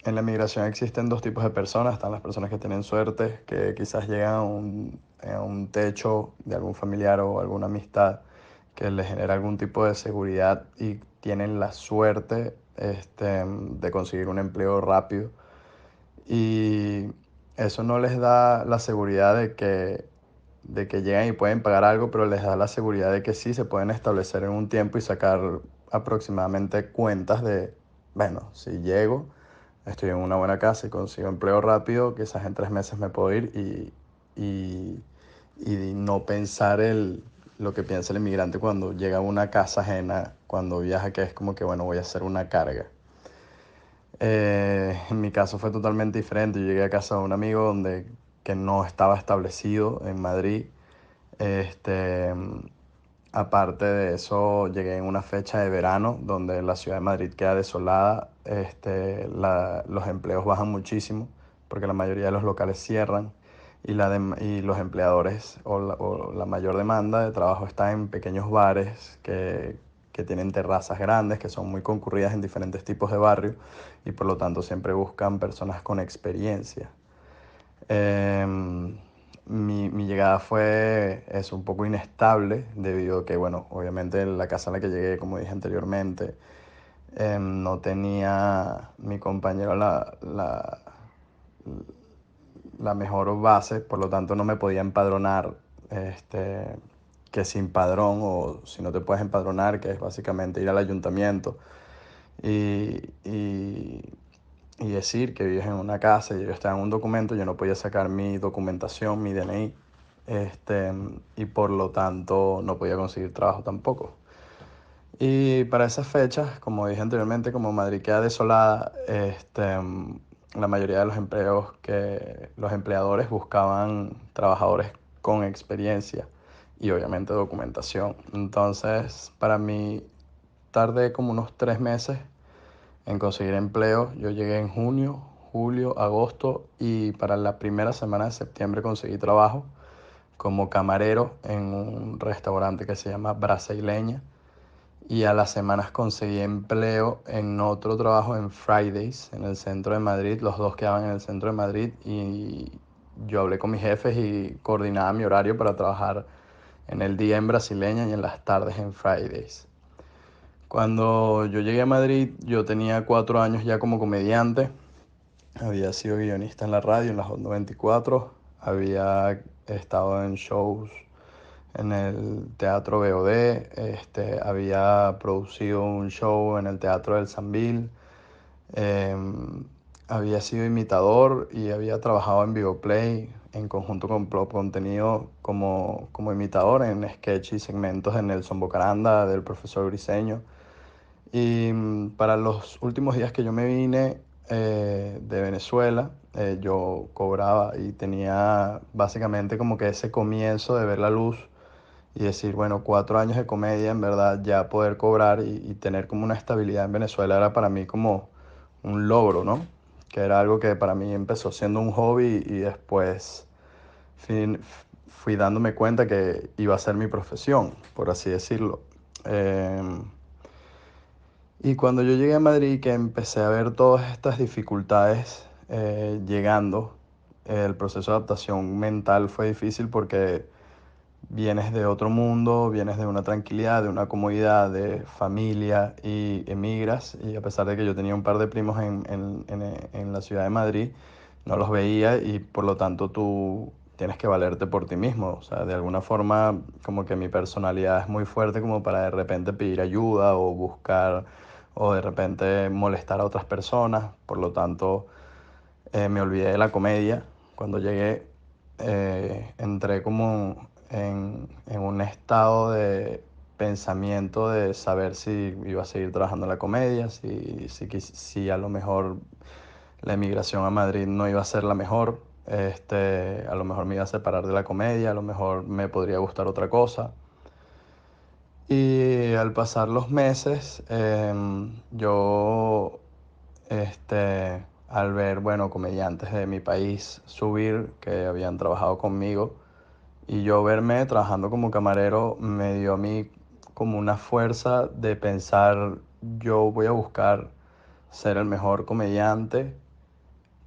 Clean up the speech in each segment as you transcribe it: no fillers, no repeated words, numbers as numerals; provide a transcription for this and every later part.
En la migración existen dos tipos de personas. Están las personas que tienen suerte, que quizás llegan a un techo de algún familiar o alguna amistad que les genera algún tipo de seguridad y tienen la suerte de conseguir un empleo rápido. Y eso no les da la seguridad de que llegan y pueden pagar algo, pero les da la seguridad de que sí se pueden establecer en un tiempo y sacar aproximadamente cuentas de, bueno, si llego, estoy en una buena casa y consigo empleo rápido, quizás en 3 meses me puedo ir y, y no pensar lo que piensa el inmigrante cuando llega a una casa ajena, cuando viaja, que es como que, bueno, voy a hacer una carga. En mi caso fue totalmente diferente. Yo llegué a casa de un amigo que no estaba establecido en Madrid. Este, Aparte de eso, llegué en una fecha de verano donde la ciudad de Madrid queda desolada. Los empleos bajan muchísimo porque la mayoría de los locales cierran y los empleadores o la mayor demanda de trabajo está en pequeños bares que tienen terrazas grandes, que son muy concurridas en diferentes tipos de barrios y por lo tanto siempre buscan personas con experiencia. Mi llegada fue es un poco inestable debido a que, bueno, obviamente la casa a la que llegué, como dije anteriormente, no tenía mi compañero la mejor base, por lo tanto no me podía empadronar, este, que sin padrón o si no te puedes empadronar, que es básicamente ir al ayuntamiento y, y, y decir que vives en una casa y ellos te dan un documento, yo no podía sacar mi documentación, mi DNI, este, y por lo tanto no podía conseguir trabajo tampoco. Y para esas fechas, como dije anteriormente, como Madrid queda desolada, la mayoría de los empleadores buscaban trabajadores con experiencia y obviamente documentación. Entonces, para mí, tardé como unos 3 meses en conseguir empleo. Yo llegué en junio, julio, agosto y para la primera semana de septiembre conseguí trabajo como camarero en un restaurante que se llama Brasileña y a las semanas conseguí empleo en otro trabajo en Fridays, en el centro de Madrid. Los dos quedaban en el centro de Madrid y yo hablé con mis jefes y coordinaba mi horario para trabajar en el día en Brasileña y en las tardes en Fridays. Cuando yo llegué a Madrid, yo tenía 4 años ya como comediante. Había sido guionista en la radio, en la Hot 94. Había estado en shows en el Teatro BOD. Había producido un show en el Teatro del Sambil. Había sido imitador y había trabajado en Vivoplay en conjunto con Plop Contenido como imitador en sketches y segmentos de Nelson Bocaranda, del profesor Briseño. Y para los últimos días que yo me vine de Venezuela, yo cobraba y tenía básicamente como que ese comienzo de ver la luz y decir, bueno, 4 años de comedia, en verdad ya poder cobrar y tener como una estabilidad en Venezuela era para mí como un logro, ¿no? Que era algo que para mí empezó siendo un hobby y después fin- fui dándome cuenta que iba a ser mi profesión, por así decirlo. Em, y cuando yo llegué a Madrid, que empecé a ver todas estas dificultades llegando, el proceso de adaptación mental fue difícil porque vienes de otro mundo, vienes de una tranquilidad, de una comodidad, de familia y emigras. Y a pesar de que yo tenía un par de primos en la ciudad de Madrid, no los veía y por lo tanto tú tienes que valerte por ti mismo. O sea, de alguna forma como que mi personalidad es muy fuerte como para de repente pedir ayuda o buscar o de repente molestar a otras personas. Por lo tanto, me olvidé de la comedia. Cuando llegué, entré como en un estado de pensamiento de saber si iba a seguir trabajando en la comedia, si a lo mejor la emigración a Madrid no iba a ser la mejor, a lo mejor me iba a separar de la comedia, a lo mejor me podría gustar otra cosa. Y al pasar los meses, yo al ver, bueno, comediantes de mi país subir que habían trabajado conmigo y yo verme trabajando como camarero me dio a mí como una fuerza de pensar, yo voy a buscar ser el mejor comediante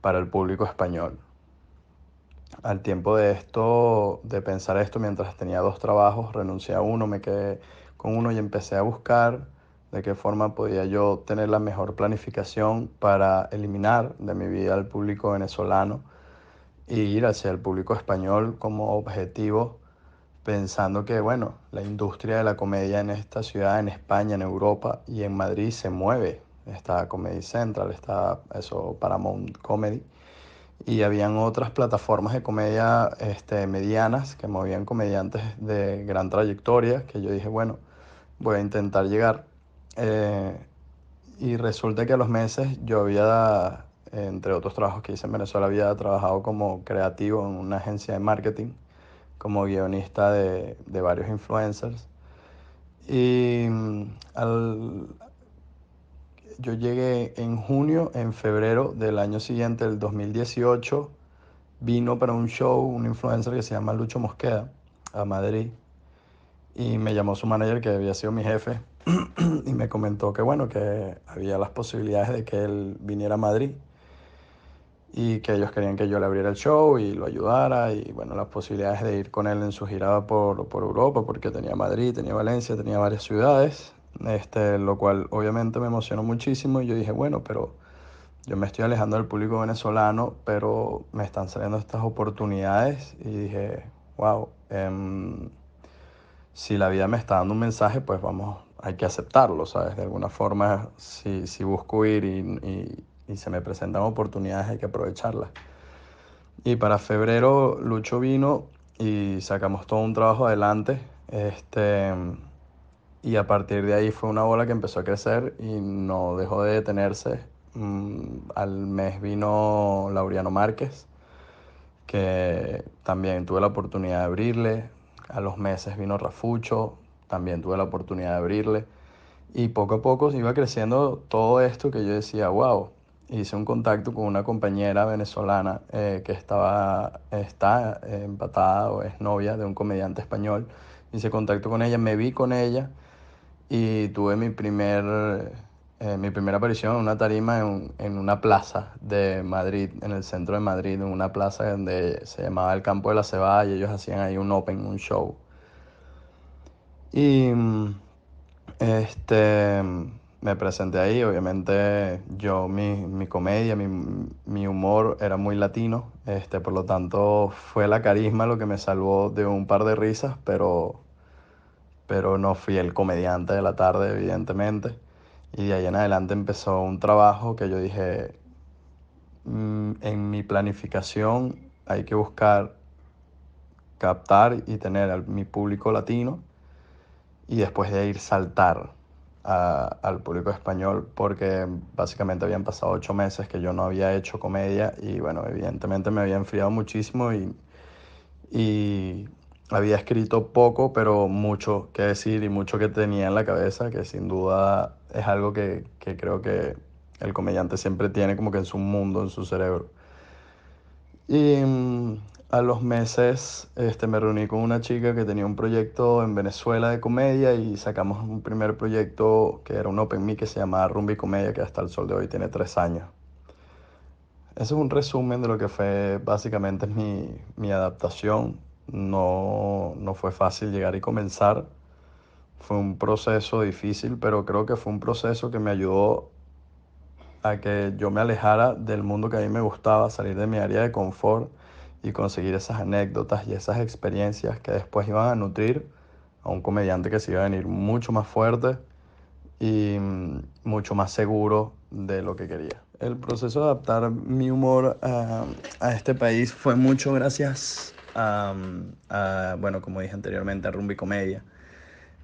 para el público español. Al tiempo de esto, de pensar esto, mientras tenía dos trabajos, renuncié a uno, me quedé con uno y empecé a buscar de qué forma podía yo tener la mejor planificación para eliminar de mi vida al público venezolano e ir hacia el público español como objetivo, pensando que, bueno, la industria de la comedia en esta ciudad, en España, en Europa y en Madrid se mueve. Está Comedy Central, está eso, Paramount Comedy. Y habían otras plataformas de comedia medianas que movían comediantes de gran trayectoria, que yo dije, bueno, voy a intentar llegar. Eh, y resulta que a los meses yo había, entre otros trabajos que hice en Venezuela, había trabajado como creativo en una agencia de marketing, como guionista de varios influencers. Y yo llegué en junio, en febrero del año siguiente, el 2018, vino para un show un influencer que se llama Lucho Mosqueda a Madrid y me llamó su manager que había sido mi jefe y me comentó que bueno, que había las posibilidades de que él viniera a Madrid y que ellos querían que yo le abriera el show y lo ayudara y bueno, las posibilidades de ir con él en su gira por Europa porque tenía Madrid, tenía Valencia, tenía varias ciudades, lo cual obviamente me emocionó muchísimo y yo dije, bueno, pero yo me estoy alejando del público venezolano, pero me están saliendo estas oportunidades y dije, wow, si la vida me está dando un mensaje, pues vamos, hay que aceptarlo, ¿sabes? De alguna forma, si busco ir y se me presentan oportunidades, hay que aprovecharlas. Y para febrero Lucho vino y sacamos todo un trabajo adelante. Y a partir de ahí fue una bola que empezó a crecer y no dejó de detenerse. Al mes vino Laureano Márquez, que también tuve la oportunidad de abrirle. A los meses vino Rafucho, también tuve la oportunidad de abrirle. Y poco a poco iba creciendo todo esto que yo decía, wow. Hice un contacto con una compañera venezolana que está empatada o es novia de un comediante español. Hice contacto con ella, me vi con ella y tuve mi primera aparición en una tarima en una plaza de Madrid, en el centro de Madrid, en una plaza donde se llamaba el Campo de la Cebada y ellos hacían ahí un open, un show. Y me presenté ahí, obviamente mi comedia, mi humor era muy latino, por lo tanto fue la carisma lo que me salvó de un par de risas, pero no fui el comediante de la tarde, evidentemente. Y de ahí en adelante empezó un trabajo que yo dije, en mi planificación hay que buscar captar y tener a mi público latino y después de ir saltar al público español porque básicamente habían pasado 8 meses que yo no había hecho comedia y bueno, evidentemente me había enfriado muchísimo y había escrito poco, pero mucho que decir y mucho que tenía en la cabeza, que sin duda es algo que creo que el comediante siempre tiene como que en su mundo, en su cerebro. Y a los meses me reuní con una chica que tenía un proyecto en Venezuela de comedia y sacamos un primer proyecto que era un Open Mic que se llamaba Rumba y Comedia, que hasta el sol de hoy tiene 3 años. Eso es un resumen de lo que fue básicamente mi adaptación. No fue fácil llegar y comenzar. Fue un proceso difícil, pero creo que fue un proceso que me ayudó a que yo me alejara del mundo que a mí me gustaba, salir de mi área de confort y conseguir esas anécdotas y esas experiencias que después iban a nutrir a un comediante que se iba a venir mucho más fuerte y mucho más seguro de lo que quería. El proceso de adaptar mi humor a este país fue mucho gracias bueno, como dije anteriormente, a Rumbi Comedia.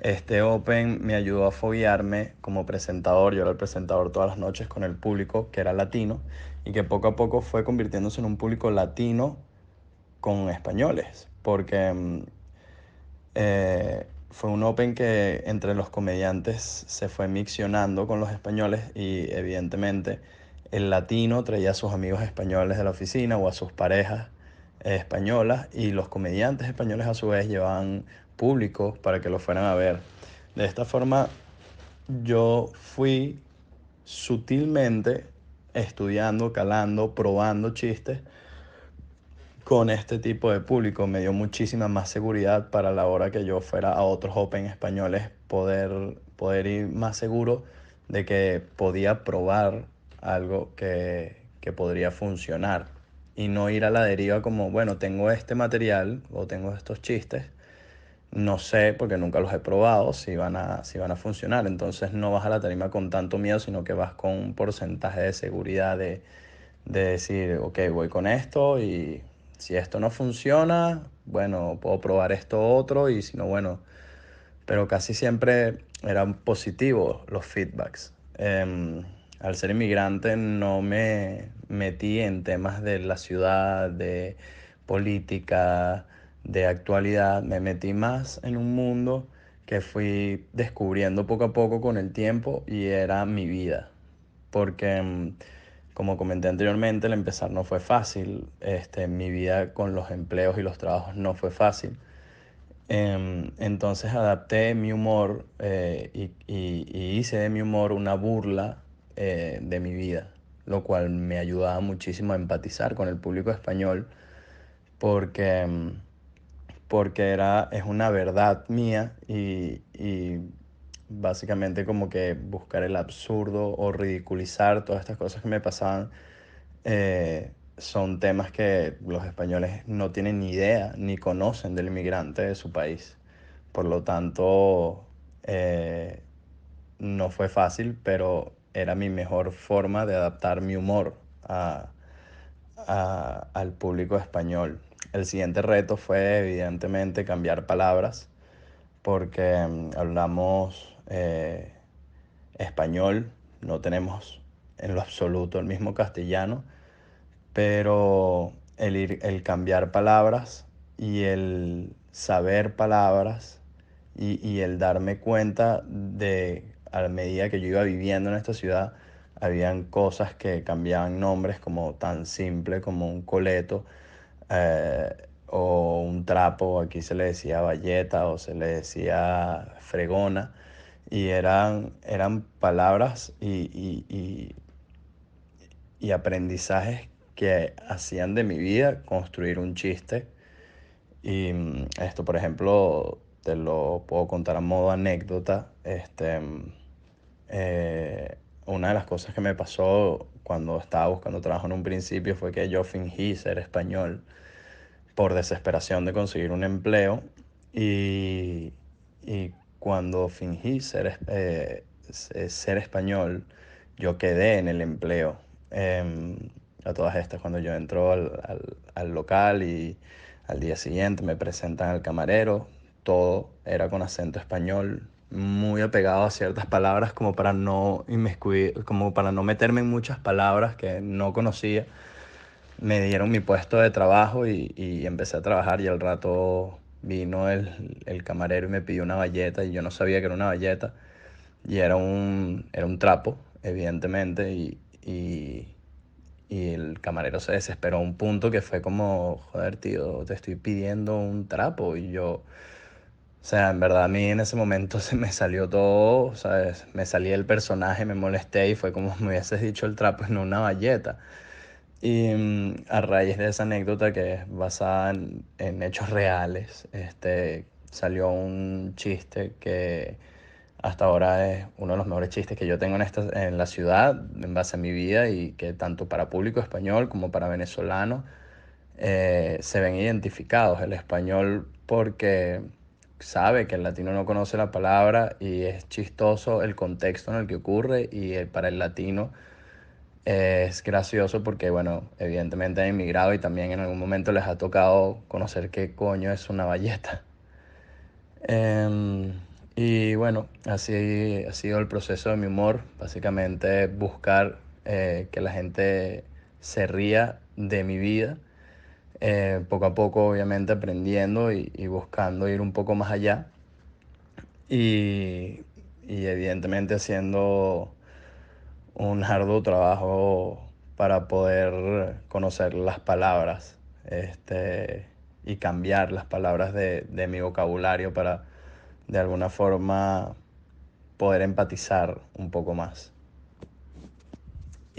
Este Open me ayudó a foguearme como presentador. Yo era el presentador todas las noches con el público que era latino y que poco a poco fue convirtiéndose en un público latino con españoles, porque fue un Open que entre los comediantes se fue miccionando con los españoles y evidentemente el latino traía a sus amigos españoles de la oficina o a sus parejas españolas y los comediantes españoles a su vez llevaban público para que lo fueran a ver. De esta forma yo fui sutilmente estudiando, calando, probando chistes con este tipo de público. Me dio muchísima más seguridad para la hora que yo fuera a otros Open españoles, poder ir más seguro de que podía probar algo que podría funcionar y no ir a la deriva como, bueno, tengo este material o tengo estos chistes, no sé, porque nunca los he probado, si van a funcionar. Entonces no vas a la tarima con tanto miedo, sino que vas con un porcentaje de seguridad de decir, ok, voy con esto y si esto no funciona, bueno, puedo probar esto otro y si no, bueno, pero casi siempre eran positivos los feedbacks. Al ser inmigrante no me metí en temas de la ciudad, de política, de actualidad, me metí más en un mundo que fui descubriendo poco a poco con el tiempo y era mi vida. Porque, como comenté anteriormente, el empezar no fue fácil, mi vida con los empleos y los trabajos no fue fácil. Entonces adapté mi humor y hice de mi humor una burla de mi vida, lo cual me ayudaba muchísimo a empatizar con el público español porque, es una verdad mía y básicamente como que buscar el absurdo o ridiculizar todas estas cosas que me pasaban son temas que los españoles no tienen ni idea ni conocen del inmigrante de su país. Por lo tanto, no fue fácil, pero era mi mejor forma de adaptar mi humor al público español. El siguiente reto fue evidentemente cambiar palabras porque hablamos español, no tenemos en lo absoluto el mismo castellano, pero el cambiar palabras y el saber palabras y el darme cuenta de, a la medida que yo iba viviendo en esta ciudad, habían cosas que cambiaban nombres como tan simple como un coleto eh, o un trapo, aquí se le decía bayeta o se le decía fregona, y eran palabras y aprendizajes que hacían de mi vida construir un chiste. Y esto, por ejemplo, te lo puedo contar a modo anécdota. Una de las cosas que me pasó cuando estaba buscando trabajo en un principio fue que yo fingí ser español por desesperación de conseguir un empleo y cuando fingí ser español, yo quedé en el empleo. A todas estas, cuando yo entro al local y al día siguiente me presentan al camarero, todo era con acento español, muy apegado a ciertas palabras como para no inmiscuir, como para no meterme en muchas palabras que no conocía. Me dieron mi puesto de trabajo y empecé a trabajar y al rato vino el camarero y me pidió una bayeta y yo no sabía que era una bayeta y era un trapo, evidentemente, y el camarero se desesperó a un punto que fue como, joder, tío, te estoy pidiendo un trapo y yo, o sea, en verdad a mí en ese momento se me salió todo, ¿sabes? Me salí del personaje, me molesté y fue como me hubieses dicho el trapo y no una bayeta. Y a raíz de esa anécdota que es basada en hechos reales, salió un chiste que hasta ahora es uno de los mejores chistes que yo tengo en la ciudad, en base a mi vida, y que tanto para público español como para venezolano se ven identificados. El español porque sabe que el latino no conoce la palabra y es chistoso el contexto en el que ocurre, y para el latino es gracioso porque, bueno, evidentemente han inmigrado y también en algún momento les ha tocado conocer qué coño es una valleta. Y bueno, así ha sido el proceso de mi humor, básicamente buscar que la gente se ría de mi vida, poco a poco obviamente aprendiendo y buscando ir un poco más allá y, y evidentemente haciendo un arduo trabajo para poder conocer las palabras, y cambiar las palabras de mi vocabulario para de alguna forma poder empatizar un poco más.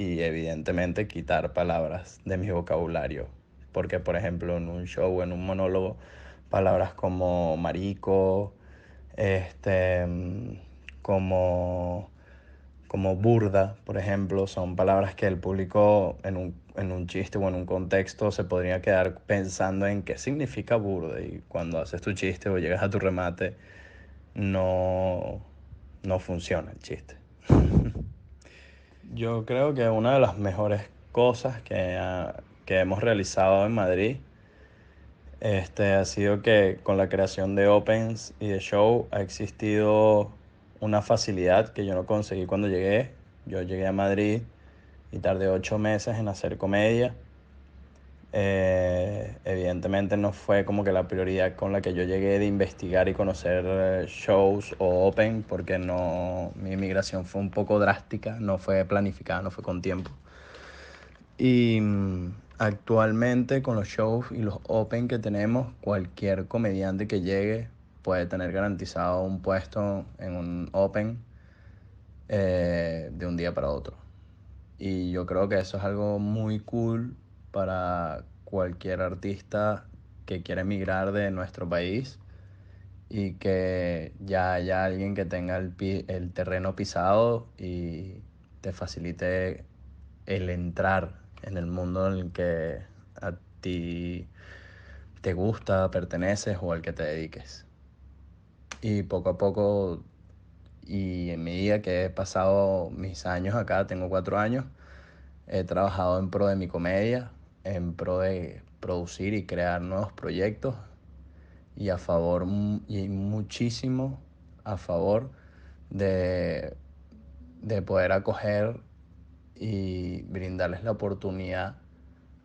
y evidentemente quitar palabras de mi vocabulario. Porque, por ejemplo, en un show, en un monólogo, palabras como marico, este, como, como burda, por ejemplo, son palabras que el público en un chiste o en un contexto se podría quedar pensando en qué significa burda. Y cuando haces tu chiste o llegas a tu remate, no, no funciona el chiste. Yo creo que una de las mejores cosas que hemos realizado en Madrid ha sido que con la creación de Opens y de Show ha existido una facilidad que yo no conseguí cuando llegué. Yo llegué a Madrid y tardé 8 meses en hacer comedia. Evidentemente no fue como que la prioridad con la que yo llegué de investigar y conocer shows o open, porque no, mi inmigración fue un poco drástica, no fue planificada, no fue con tiempo. Y actualmente con los shows y los open que tenemos, cualquier comediante que llegue puede tener garantizado un puesto en un open de un día para otro. Y yo creo que eso es algo muy cool para cualquier artista que quiera emigrar de nuestro país y que ya haya alguien que tenga el terreno pisado y te facilite el entrar en el mundo en el que a ti te gusta, perteneces o al que te dediques. Y poco a poco, y en medida que he pasado mis años acá, tengo 4 años, he trabajado en pro de mi comedia, en pro de producir y crear nuevos proyectos y a favor, y muchísimo a favor de, de poder acoger y brindarles la oportunidad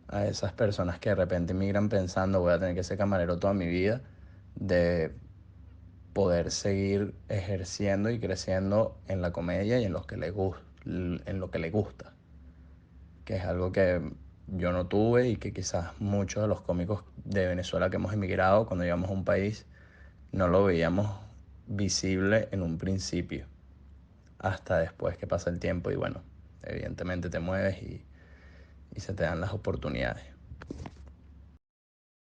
a esas personas que de repente migran pensando voy a tener que ser camarero toda mi vida, de poder seguir ejerciendo y creciendo en la comedia y en lo que en lo que le gusta, que es algo que yo no tuve y que quizás muchos de los cómicos de Venezuela que hemos emigrado cuando llegamos a un país no lo veíamos visible en un principio, hasta después que pasa el tiempo y bueno, evidentemente te mueves y se te dan las oportunidades.